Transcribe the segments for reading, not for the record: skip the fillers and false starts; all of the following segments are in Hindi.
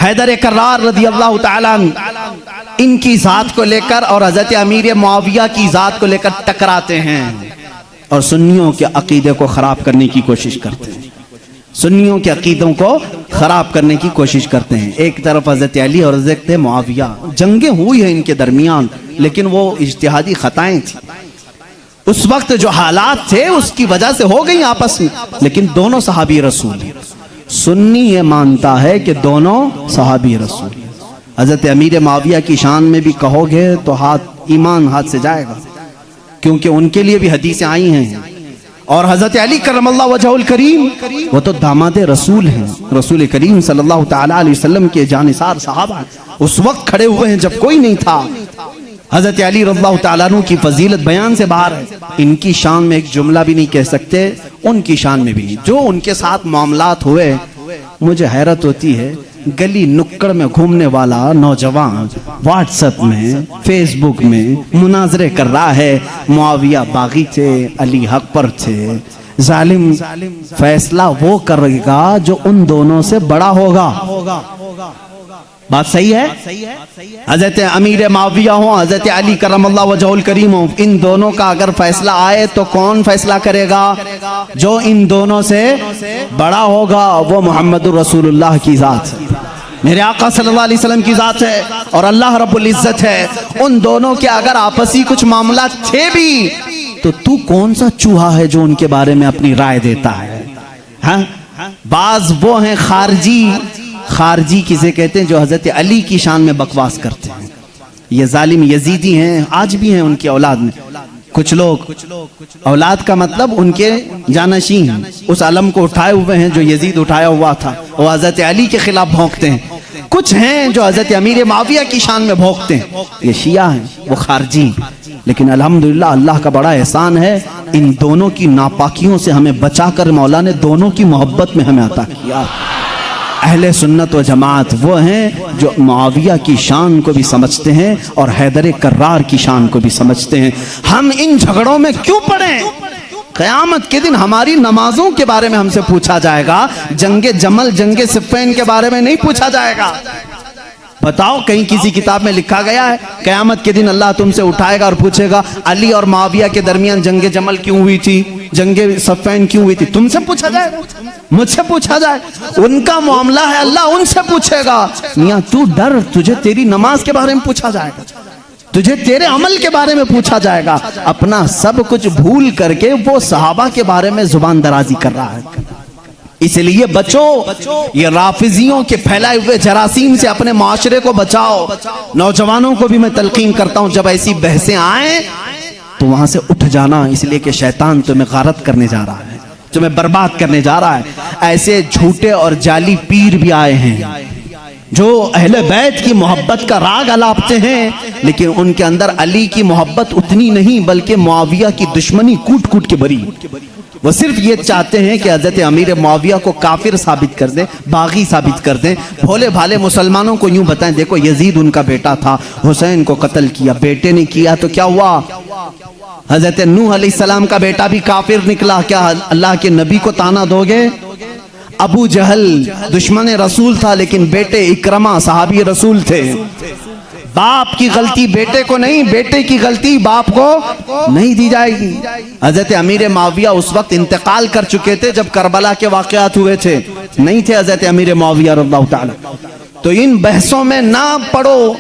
हैदर कर्रार रज़ी अल्लाह ताला इनकी ज़ात को लेकर और हज़रत अमीर मुआविया की ज़ात को लेकर टकराते हैं और सुन्नियों के अकीदे को ख़राब करने की कोशिश करते हैं, सुन्नियों के अकीदों को ख़राब करने की कोशिश करते हैं। एक तरफ हज़रत अली और हज़रत मुआविया, जंगें हुई हैं इनके दरमियान, लेकिन वो इज्तिहादी ख़ताएँ थी। उस वक्त जो हालात थे उसकी वजह से हो गई आपस में, लेकिन दोनों सहाबी रसूल हैं। सुन्नी ये मानता है कि दोनों सहाबी रसूल। हज़रत अमीर मुआविया की शान में भी कहोगे तो ईमान हाथ से जाएगा, क्योंकि उनके लिए भी हदीसें आई हैं। और हज़रत अली करमल्लाहु वजहुल करीम वो तो दामाद रसूल हैं, रसूल करीम सल्लल्लाहु तआला अलैहि वसल्लम के जानिसार सहाबा उस वक्त खड़े हुए हैं जब कोई नहीं था। हज़रत अली रज़ियल्लाहु तआला अन्हु की फजीलत बयान से बाहर है। इनकी शान में एक जुमला भी नहीं कह सकते, उनकी शान में भी नहीं। जो उनके साथ मामलात हुए, मुझे हैरत होती है, गली नुक्कड़ में घूमने वाला नौजवान व्हाट्सएप में, फेसबुक में मुनाजरे कर रहा है, मुआविया बागी थे, अली हक पर थे। जालिम फैसला वो करेगा जो उन दोनों से बड़ा होगा। बात सही है? हज़रत अमीर मुआविया हो, हज़रत अली करमल्लाहु वजहुल करीम हो, इन दोनों का अगर फैसला आए तो कौन फैसला करेगा? जो इन दोनों से बड़ा होगा वो मोहम्मदुर रसूलुल्लाह की ज़ात है, मेरे आका सल्लल्लाहु अलैहि वसल्लम की ज़ात है और अल्लाह रब्बुल इज़्ज़त है। उन दोनों के अगर आपसी कुछ मामला थे भी तो तू कौन सा चूहा है जो उनके बारे में अपनी राय देता है? हाँ, बाज वो हैं खारजी किसे कहते हैं जो हज़रत अली की शान में बकवास करते हैं। ये जालिम यजीदी हैं, आज भी हैं उनकी औलाद में कुछ लोग। औलाद का मतलब उनके जानशीन उस अलम को उठाए हुए हैं जो यजीद उठाया हुआ था, वो हज़रत अली के खिलाफ भौंकते हैं। कुछ हैं जो हज़रत अमीर मुआविया की शान में भौंकते हैं, ये शिया हैं, वो खारजी। लेकिन अल्हम्दुलिल्लाह अल्लाह का बड़ा एहसान है, इन दोनों की नापाकियों से हमें बचाकर मौला ने दोनों की मोहब्बत में हमें अता किया। अहले सुन्नत व जमात वो हैं जो मुआविया की शान को भी समझते हैं और हैदर कर्रार की शान को भी समझते हैं। हम इन झगड़ों में क्यों पड़े? क़यामत के दिन हमारी नमाजों के बारे में हमसे पूछा जाएगा, जंगे जमल जंगे सिफ़्फ़ीन के बारे में नहीं पूछा जाएगा। बताओ, कहीं किसी किताब में लिखा गया है क़यामत के दिन अल्लाह तुमसे उठाएगा और पूछेगा अली और मुआविया के दरमियान जंगे जमल क्यों हुई थी, जंगे सिफ़्फ़ीन क्यों हुई थी? तुमसे पूछा जाएगा, मुझसे पूछा जाए, उनका मामला है, अल्लाह उनसे पूछेगा। मियां तू डर, तुझे तेरी नमाज के बारे में पूछा जाएगा, तुझे तेरे अमल के बारे में पूछा जाएगा। अपना सब कुछ भूल करके वो सहाबा के बारे में जुबान दराजी कर रहा है। इसलिए बचो, ये राफिजियों के फैलाए हुए जरासीम से अपने माशरे को बचाओ। नौजवानों को भी मैं तलकीन करता हूं, जब ऐसी बहसें आए तो वहां से उठ जाना, इसलिए कि शैतान तुम्हें गारत करने जा रहा है, तुम्हें बर्बाद करने जा रहा है। ऐसे झूठे और जाली पीर भी आए हैं जो अहले बैत की मोहब्बत का राग अलापते हैं, लेकिन उनके अंदर अली की मोहब्बत उतनी नहीं, बल्कि मुआविया की दुश्मनी कूट कूट के भरी। वो सिर्फ ये चाहते हैं कि हज़रत अमीर मुआविया को काफिर साबित कर दें, बागी साबित कर दें। भोले भाले मुसलमानों को यूं बताएं, देखो यजीद उनका बेटा था, हुसैन को कत्ल किया, बेटे ने किया तो क्या हुआ? हज़रत नूह अलैहिस्सलाम का बेटा भी काफिर निकला, क्या अल्लाह के नबी को ताना दोगे? अबू जहल दुश्मन रसूल था, लेकिन बेटे इकरमा सहाबी रसूल थे। बाप की गलती बेटे को नहीं, बेटे की गलती बाप को नहीं दी जाएगी। हज़रत अमीर मुआविया उस वक्त इंतकाल कर चुके थे जब करबला के वाक़यात हुए थे, नहीं थे हज़रत अमीर मुआविया रज़ियल्लाहु ताला। तो इन बहसों में ना पड़ो।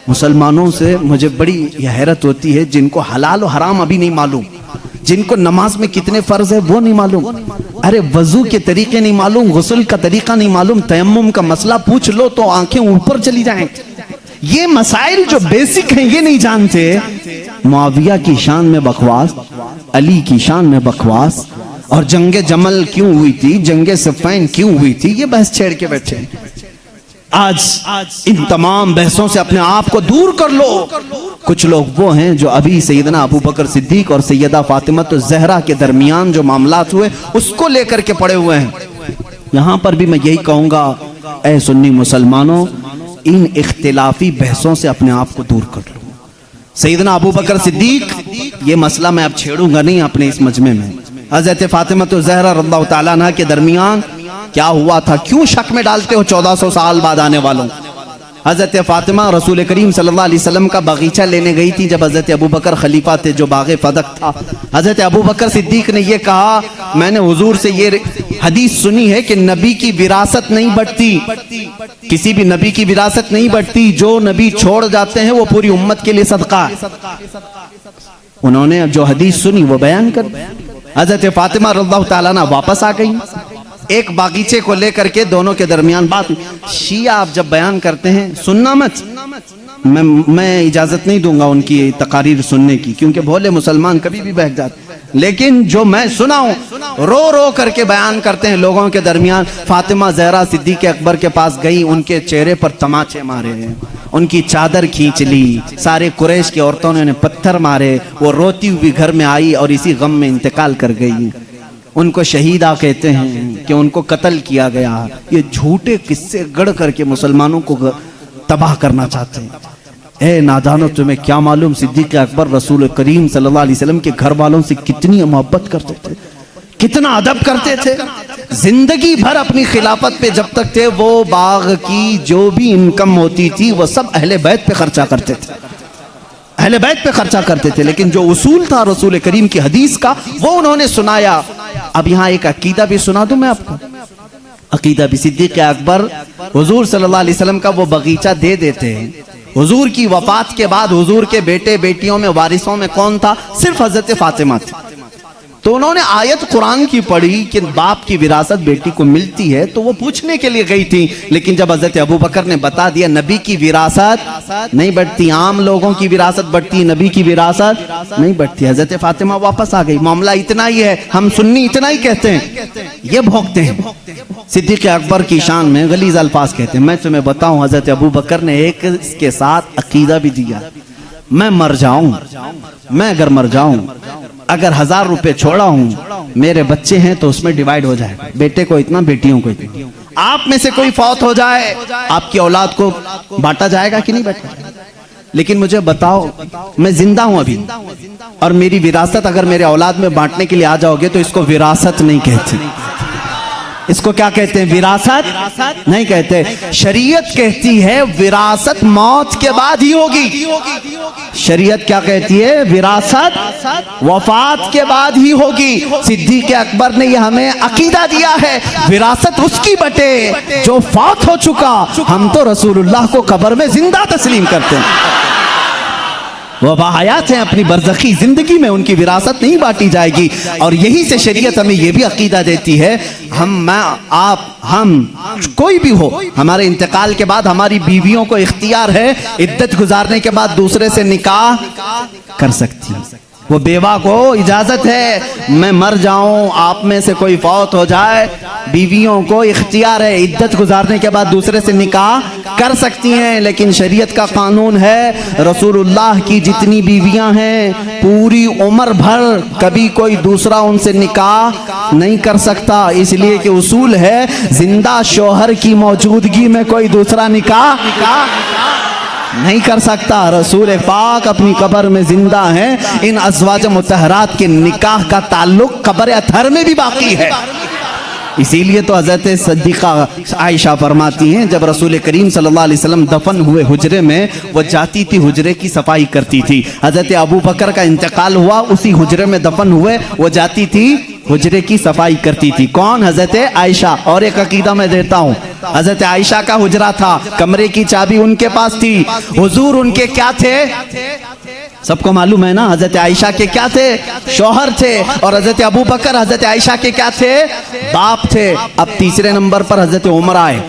मुसलमानों से मुझे बड़ी हैरत होती है, जिनको हलाल और हराम अभी नहीं मालूम, जिनको नमाज में कितने फर्ज है वो नहीं मालूम, अरे वजू के तरीके नहीं मालूम, गुस्ल का तरीका नहीं मालूम, तयम्मुम का मसला पूछ लो तो आंखें ऊपर चली जाएं। ये मसाइल जो बेसिक हैं ये नहीं जानते। मुआविया की शान में बकवास, अली की शान में बकवास, और जंगे जमल क्यों हुई थी, जंगे सिफ़्फ़ीन क्यों हुई थी, ये बहस छेड़ के बैठे। आज इन तमाम बहसों से अपने आप को दूर कर लो। कुछ लोग वो हैं जो अभी सैयदना अबू बकर सिद्दीक और सैयदा फातिमा तो ज़हरा के दरमियान जो मामलात हुए उसको लेकर के पड़े हुए हैं। यहाँ पर भी मैं यही कहूँगा, ऐ सुन्नी मुसलमानों, इन इख्तिलाफी बहसों से अपने आप को दूर कर लो। सैयदना अबू बकर सिद्दीक, ये मसला मैं अब छेड़ूंगा नहीं अपने इस मजमे में। हज़रत फातिमा तो ज़हरा रज़ियल्लाहु ताला अन्हा के दरमियान क्या हुआ था, क्यों शक में डालते हो 1400 साल बाद आने वालों। हज़रत फ़ातिमा रसूल करीम सल्लल्लाहु अलैहि वसल्लम का बगीचा लेने गई थी जब हज़रत अबू बकर खलीफा थे, जो बाग़े फदक था। हज़रत अबू बकर सिद्दीक ने यह कहा, मैंने हुजूर से ये हदीस सुनी है कि नबी की विरासत नहीं बढ़ती, किसी भी नबी की विरासत नहीं बढ़ती, जो नबी छोड़ जाते हैं वो पूरी उम्मत के लिए सदका है। उन्होंने जो हदीस सुनी वो बयान कर, हज़रत फ़ातिमा रज़ियल्लाहु ताला अन्हा वापस आ गई। एक बागीचे को लेकर के दोनों के दरमियान बात। शिया आप जब बयान करते हैं सुनना मत, मैं इजाजत नहीं दूंगा उनकी तकारीर सुनने की, क्योंकि भोले मुसलमान कभी भी बहक जाते, लेकिन जो मैं सुना हूं रो रो करके बयान करते हैं लोगों के दरमियान। फातिमा ज़हरा सिद्दीक़ अकबर के पास गई, उनके चेहरे पर तमाचे मारे, उनकी चादर खींच ली, सारे कुरैश की औरतों ने उन्हें पत्थर मारे, वो रोती हुई घर में आई और इसी गम में इंतकाल कर गई। उनको शहीदा कहते हैं कि उनको कत्ल किया गया। ये झूठे किस्से गढ़ करके मुसलमानों को तबाह करना चाहते हैं। ए नादानो, तुम्हें क्या मालूम सिद्दीक़ अकबर रसूल करीम सल्लल्लाहु अलैहि वसल्लम के घर वालों से कितनी मोहब्बत करते थे, कितना अदब करते थे। जिंदगी भर अपनी खिलाफत पे जब तक थे, वो बाग की जो भी इनकम होती थी वो सब अहले बैत पे खर्चा करते थे, अहले बैत पे खर्चा करते थे। लेकिन जो उसूल था रसूल करीम की हदीस का वो उन्होंने सुनाया। अब यहाँ एक अकीदा भी सुना दूं मैं आपको, अकीदा भी। सिद्दीक़ अकबर हुजूर सल्लल्लाहु अलैहि वसल्लम का वो बगीचा दे देते हैं। हुजूर की वफात के बाद हुजूर के बेटे बेटियों में वारिसों में कौन था? सिर्फ हजरत फातिमा थी। तो उन्होंने आयत कुरान की पढ़ी कि बाप की विरासत बेटी को मिलती है, तो वो पूछने के लिए गई थी। लेकिन जब हजरत अबू बकर ने बता दिया नबी की विरासत नहीं बढ़ती, आम लोगों की विरासत बढ़ती, नबी की विरासत नहीं बढ़ती, हजरत फातिमा वापस आ गई। मामला इतना ही है, हम सुन्नी इतना ही कहते हैं, ये भोंकते हैं। सिद्दीक़ अकबर की शान में गलीज़ अल्फाज कहते हैं। मैं तुम्हें बताऊं, हजरत अबू बकर ने एक इसके साथ अकीदा भी दिया, मैं मर जाऊं, मैं अगर मर जाऊं, अगर 1000 रुपए छोड़ा हूं, मेरे बच्चे हैं तो उसमें डिवाइड हो जाए, बेटे को इतना बेटियों को इतना। आप में से कोई फौत हो जाए, आपकी औलाद को बांटा जाएगा कि नहीं बांटा? लेकिन मुझे बताओ, मैं जिंदा हूं अभी और मेरी विरासत अगर मेरे औलाद में बांटने के लिए आ जाओगे तो इसको विरासत नहीं कहते, इसको क्या कहते हैं? विरासत नहीं कहते। शरीयत कहती है विरासत मौत के बाद ही होगी। शरीयत क्या कहती है? विरासत वफात के बाद ही होगी। सिद्दीक़ अकबर ने यह हमें अकीदा दिया है, विरासत उसकी बटे जो फौत हो चुका। हम तो रसूलुल्लाह को कब्र में जिंदा तस्लीम करते हैं, वो बाहयात हैं, अपनी बरज़खी जिंदगी में उनकी विरासत नहीं बांटी जाएगी। और यही से शरीयत हमें यह भी अकीदा देती है, हम कोई भी हो, हमारे इंतकाल के बाद हमारी बीवियों को इख्तियार है इद्दत गुजारने के बाद दूसरे से निकाह कर सकती है। वो बेवा को इजाजत है, मैं मर जाऊं, आप में से कोई फौत हो जाए, बीवियों को इख्तियार है इद्दत गुजारने के बाद दूसरे से निकाह कर सकती हैं। लेकिन शरीयत का कानून है, रसूलुल्लाह की जितनी बीवियां हैं पूरी उम्र भर कभी कोई दूसरा उनसे निकाह नहीं कर सकता, इसलिए कि उसूल है जिंदा शौहर की मौजूदगी में कोई दूसरा निकाह नहीं कर सकता। रसूल पाक अपनी कब्र में जिंदा हैं, इन अज़वाज मुतहरात के निकाह का ताल्लुक कब्र अतहर में भी बाकी है। इसीलिए तो हज़रत सिद्दीक़ा आयशा फरमाती हैं, जब रसूल करीम सल्लल्लाहु अलैहि वसल्लम दफन हुए हुजरे में, वो जाती थी हुजरे की सफाई करती थी। हज़रत अबू बकर का इंतकाल हुआ, उसी हुजरे में दफन हुए, वो जाती थी हुजरे की सफाई करती थी। कौन? हज़रत आयशा। और एक अकीदा मैं देता हूँ, हज़रत आयशा का हुजरा था, कमरे की चाबी उनके पास थी। हुजूर उनके क्या थे? सबको मालूम है ना, हज़रत आयशा के क्या थे? शौहर थे। और हज़रत अबू बकर हज़रत आयशा के क्या थे? बाप थे। अब तीसरे नंबर पर हज़रत उमर आए,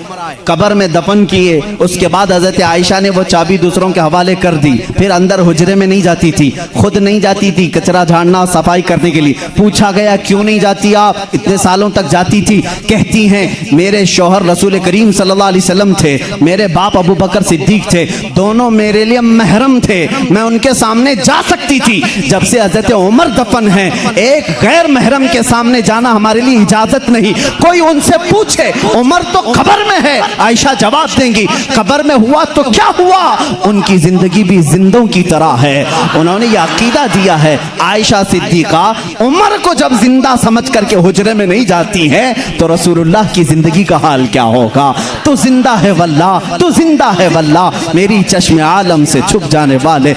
कब्र में दफन किए। उसके बाद हज़रत आयशा ने वो चाबी दूसरों के हवाले कर दी, फिर अंदर हुजरे में नहीं जाती थी, खुद नहीं जाती थी कचरा झाड़ना सफाई करने के लिए। पूछा गया क्यों नहीं जाती आप? इतने सालों तक जाती थी। कहती हैं मेरे शौहर रसूल करीम सल्लल्लाहु अलैहि वसल्लम थे, मेरे बाप अबू बकर सिद्दीक थे, दोनों मेरे लिए महरम थे, मैं उनके सामने जा सकती थी। जब से हज़रत उमर दफन है, एक गैर महरम के सामने जाना हमारे लिए इजाजत नहीं। कोई उनसे पूछे उमर तो कब्र में है, आयशा जवाब देंगी, कब्र में हुआ तो क्या हुआ, उनकी जिंदगी भी जिंदों की तरह है। उन्होंने यह अकीदा दिया है। आयशा सिद्दीका उमर को जब जिंदा समझ करके हुजरे में नहीं जाती हैं तो रसूलुल्लाह की जिंदगी का हाल क्या होगा। तो जिंदा है वल्लाह, तो जिंदा है वल्लाह, मेरी चश्मे आलम से छुप जाने वाले।